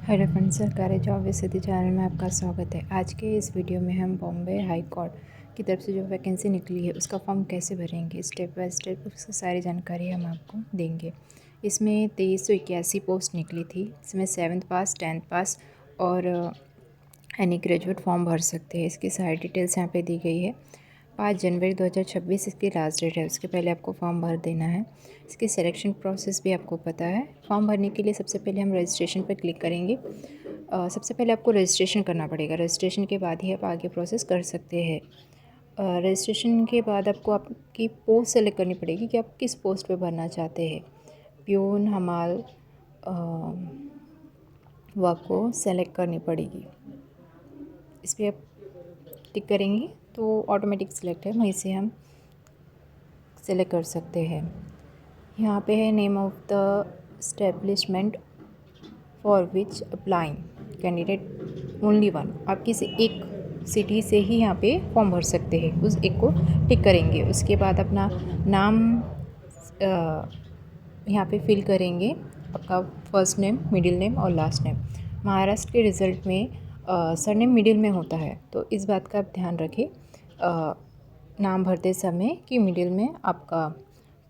Hello friends, सरकारी job with channel में आपका स्वागत है। आज के इस वीडियो में हम बॉम्बे हाई कोर्ट की तरफ से जो वैकेंसी निकली है उसका फॉर्म कैसे भरेंगे, स्टेप बाय स्टेप उसकी सारी जानकारी हम आपको देंगे। इसमें 2381 पोस्ट निकली थी। इसमें 7th पास, 10th पास और एनी ग्रेजुएट फॉर्म भर सकते हैं। इसकी सारी डिटेल्स यहाँ पे दी गई है। 5 जनवरी 2026 इसकी लास्ट डेट है। उसके पहले आपको फॉर्म भर देना है। इसकी सिलेक्शन प्रोसेस भी आपको पता है। फॉर्म भरने के लिए सबसे पहले हम रजिस्ट्रेशन पर क्लिक करेंगे। सबसे पहले आपको रजिस्ट्रेशन करना पड़ेगा। रजिस्ट्रेशन के बाद ही आप आगे प्रोसेस कर सकते हैं। रजिस्ट्रेशन के बाद आपको आपकी पोस्ट सेलेक्ट करनी पड़ेगी कि आप किस पोस्ट पे भरना चाहते हैं। प्यून, हमाल वो आपको सेलेक्ट करनी पड़ेगी। इस पर आप टिक करेंगे तो ऑटोमेटिक सिलेक्ट है, वहीं से हम सेलेक्ट कर सकते हैं। यहाँ पे है name of the establishment for which applying candidate only one. आप किसी एक सिटी से ही यहाँ पे फॉर्म भर सकते हैं, उस एक को टिक करेंगे। उसके बाद अपना नाम यहाँ पे फिल करेंगे, आपका फर्स्ट नेम, मिडिल नेम और लास्ट नेम। महाराष्ट्र के रिज़ल्ट में सरनेम मिडिल में होता है, तो इस बात का आप ध्यान रखें नाम भरते समय कि मिडिल में आपका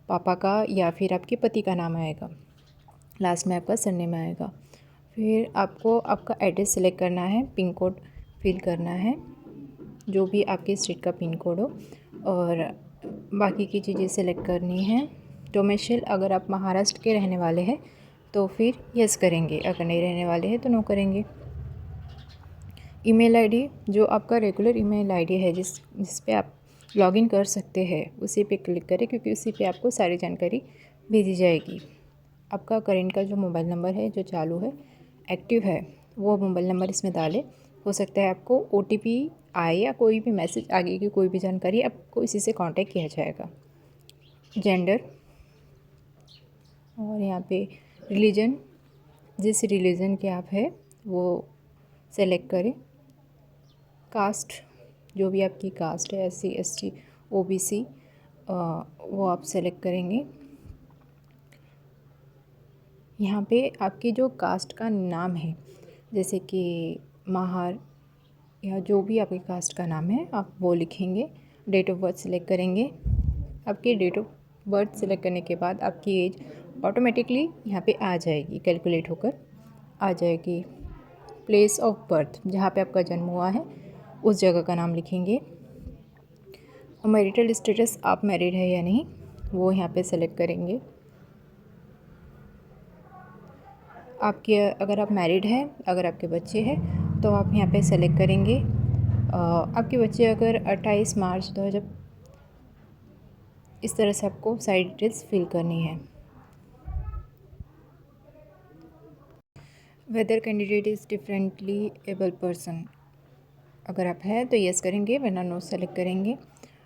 पापा का या फिर आपके पति का नाम आएगा, लास्ट में आपका सरनेम आएगा। फिर आपको आपका एड्रेस सेलेक्ट करना है, पिन कोड फिल करना है, जो भी आपके स्टेट का पिन कोड हो, और बाकी की चीज़ें सेलेक्ट करनी है। डोमेसाइल अगर आप महाराष्ट्र के रहने वाले हैं तो फिर यस करेंगे, अगर नहीं रहने वाले हैं तो नो करेंगे। ईमेल आईडी जो आपका रेगुलर ईमेल आईडी है, जिस पे आप लॉगिन कर सकते हैं, उसी पे क्लिक करें, क्योंकि उसी पे आपको सारी जानकारी भेजी जाएगी। आपका करेंट का जो मोबाइल नंबर है, जो चालू है, एक्टिव है, वो मोबाइल नंबर इसमें डालें। हो सकता है आपको OTP आए या कोई भी मैसेज, आगे की कोई भी जानकारी आपको इसी से कांटेक्ट किया जाएगा। जेंडर और यहाँ पे रिलीजन, जिस रिलीजन के आप हैं वो सेलेक्ट करें। कास्ट, जो भी आपकी कास्ट है, SC ST OBC, वो आप सेलेक्ट करेंगे। यहाँ पे आपकी जो कास्ट का नाम है, जैसे कि महार या जो भी आपके कास्ट का नाम है, आप वो लिखेंगे। डेट ऑफ बर्थ सेलेक्ट करेंगे। आपकी डेट ऑफ बर्थ सेलेक्ट करने के बाद आपकी एज ऑटोमेटिकली यहाँ पे आ जाएगी, कैलकुलेट होकर आ जाएगी। प्लेस ऑफ बर्थ, जहाँ पे आपका जन्म हुआ है उस जगह का नाम लिखेंगे। और मैरिटल स्टेटस, आप मैरिड है या नहीं, वो यहाँ पे सेलेक्ट करेंगे। आपके अगर आप मैरिड हैं, अगर आपके बच्चे हैं तो आप यहाँ पे सेलेक्ट करेंगे। आपके बच्चे अगर 28 मार्च 2000, इस तरह से आपको सारी डिटेल्स फिल करनी है। Whether candidate is differently able person, अगर आप हैं तो यस करेंगे, वरना नो सेलेक्ट करेंगे।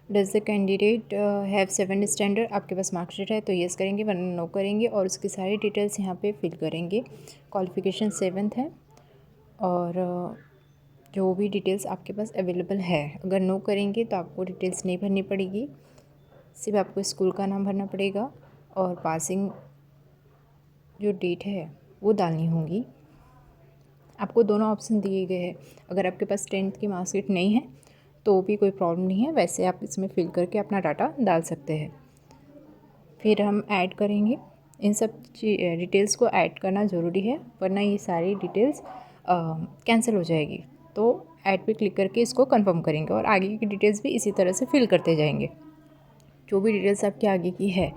Does the candidate have 7 standard, आपके पास मार्कशीट है तो यस करेंगे, वरना नो करेंगे, और उसकी सारी डिटेल्स यहाँ पे फिल करेंगे। क्वालिफ़िकेशन 7th है, और जो भी डिटेल्स आपके पास अवेलेबल है। अगर नो करेंगे तो आपको डिटेल्स नहीं भरनी पड़ेगी, सिर्फ आपको स्कूल का नाम भरना पड़ेगा और पासिंग जो डेट है वो डालनी होगी। आपको दोनों ऑप्शन दिए गए हैं। अगर आपके पास 10th की मार्कशीट नहीं है तो भी कोई प्रॉब्लम नहीं है, वैसे आप इसमें फिल करके अपना डाटा डाल सकते हैं। फिर हम ऐड करेंगे। इन सब डिटेल्स को ऐड करना ज़रूरी है, वरना ये सारी डिटेल्स कैंसिल हो जाएगी। तो ऐड पे क्लिक करके इसको कंफर्म करेंगे और आगे की डिटेल्स भी इसी तरह से फिल करते जाएंगे। जो भी डिटेल्स आपके आगे की है,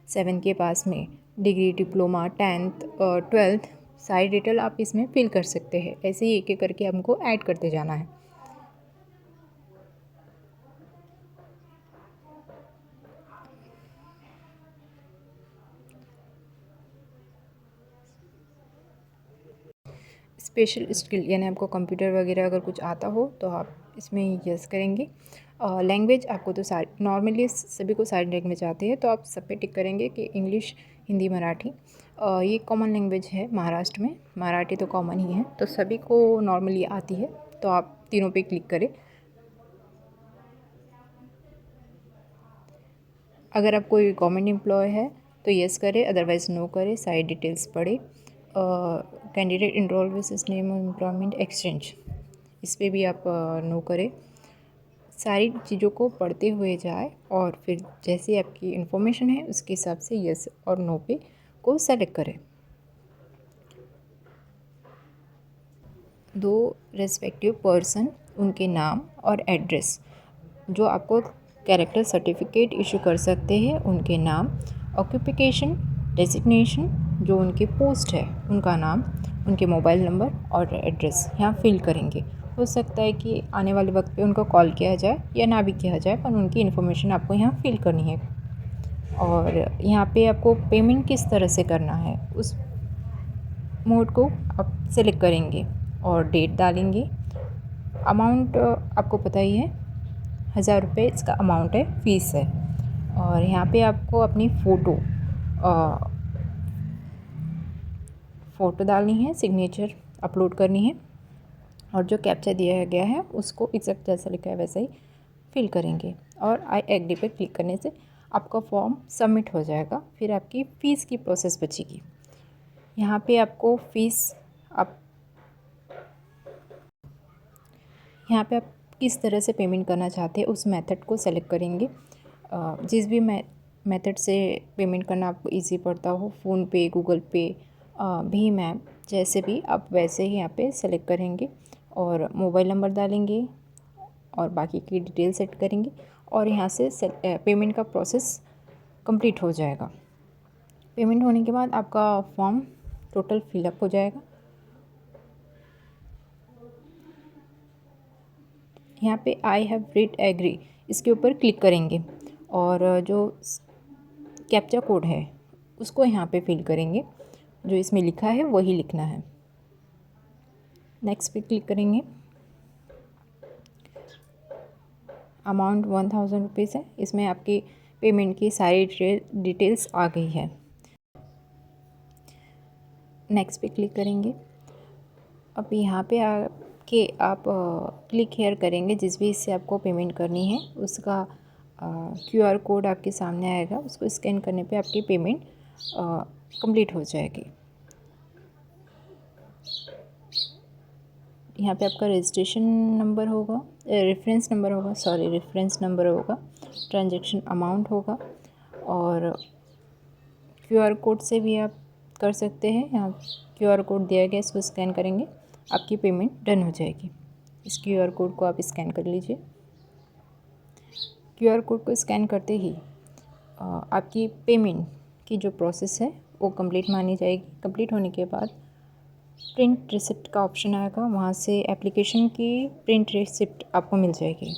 7 के पास में डिग्री, डिप्लोमा, 10th और 12th, सारी डिटेल आप इसमें फिल कर सकते हैं। ऐसे ही एक एक करके हमको ऐड करते जाना है। स्पेशल स्किल, यानी आपको कंप्यूटर वगैरह अगर कुछ आता हो तो आप इसमें यस करेंगे। लैंग्वेज आपको तो सारी, नॉर्मली सभी को सारी लैंग्वेज आती है, तो आप सब पे टिक करेंगे कि इंग्लिश, हिंदी, मराठी। ये कॉमन लैंग्वेज है महाराष्ट्र में, मराठी तो कॉमन ही है, तो सभी को नॉर्मली आती है, तो आप तीनों पे क्लिक करें। अगर आप कोई गवर्नमेंट एम्प्लॉय है तो यस करें, अदरवाइज़ नो करें। सारी डिटेल्स पढ़े candidate enrol with name employment exchange, इस पर भी आप नो करें। सारी चीज़ों को पढ़ते हुए जाए और फिर जैसे आपकी इन्फॉर्मेशन है उसके हिसाब से यस और नो पे को सेलेक्ट करें। दो रेस्पेक्टिव पर्सन, उनके नाम और एड्रेस, जो आपको कैरेक्टर सर्टिफिकेट इशू कर सकते हैं, उनके नाम, ऑक्यूपेशन, डेजिग्नेशन, जो उनकी पोस्ट है उनका नाम, उनके मोबाइल नंबर और एड्रेस यहाँ फिल करेंगे। हो सकता है कि आने वाले वक्त पे उनको कॉल किया जाए या ना भी किया जाए, पर उनकी इन्फॉर्मेशन आपको यहाँ फिल करनी है। और यहाँ पे आपको पेमेंट किस तरह से करना है उस मोड को आप सेलेक्ट करेंगे और डेट डालेंगे। अमाउंट आपको पता ही है, 1000 रुपये इसका अमाउंट है, फ़ीस है। और यहाँ पे आपको अपनी फ़ोटो डालनी है, सिग्नेचर अपलोड करनी है और जो कैप्चा दिया गया है उसको एग्जैक्ट जैसा लिखा है वैसे ही फिल करेंगे। और आई एग्री पे क्लिक करने से आपका फॉर्म सबमिट हो जाएगा। फिर आपकी फ़ीस की प्रोसेस बचेगी। यहाँ पे आपको फ़ीस आप किस तरह से पेमेंट करना चाहते हैं उस मेथड को सेलेक्ट करेंगे। जिस भी मेथड से पेमेंट करना आपको इजी पड़ता हो, फ़ोन पे, गूगल पे, भीम ऐप, जैसे भी आप वैसे ही यहाँ पे सेलेक्ट करेंगे और मोबाइल नंबर डालेंगे और बाकी की डिटेल सेट करेंगे और यहाँ से पेमेंट का प्रोसेस कंप्लीट हो जाएगा। पेमेंट होने के बाद आपका फॉर्म टोटल फिलअप हो जाएगा। यहाँ पे आई हैव रीड एग्री, इसके ऊपर क्लिक करेंगे और जो कैप्चा कोड है उसको यहाँ पे फिल करेंगे, जो इसमें लिखा है वही लिखना है। नेक्स्ट पे क्लिक करेंगे। अमाउंट 1000 रुपीज़ है, इसमें आपकी पेमेंट की सारी डिटेल्स आ गई है। नेक्स्ट पे क्लिक करेंगे। अब यहाँ पे आके आप क्लिक हेयर करेंगे, जिस भी इससे आपको पेमेंट करनी है उसका QR कोड आपके सामने आएगा, उसको स्कैन करने पे आपकी पेमेंट कंप्लीट हो जाएगी। यहाँ पे आपका रजिस्ट्रेशन नंबर होगा, रेफरेंस नंबर होगा, ट्रांजैक्शन अमाउंट होगा और QR कोड से भी आप कर सकते हैं। यहाँ QR कोड दिया गया, इसको स्कैन करेंगे, आपकी पेमेंट डन हो जाएगी। इस QR कोड को आप स्कैन कर लीजिए। QR कोड को स्कैन करते ही आपकी पेमेंट की जो प्रोसेस है वो कंप्लीट मानी जाएगी। कंप्लीट होने के बाद प्रिंट रिसिप्ट का ऑप्शन आएगा, वहाँ से एप्लीकेशन की प्रिंट रिसिप्ट आपको मिल जाएगी।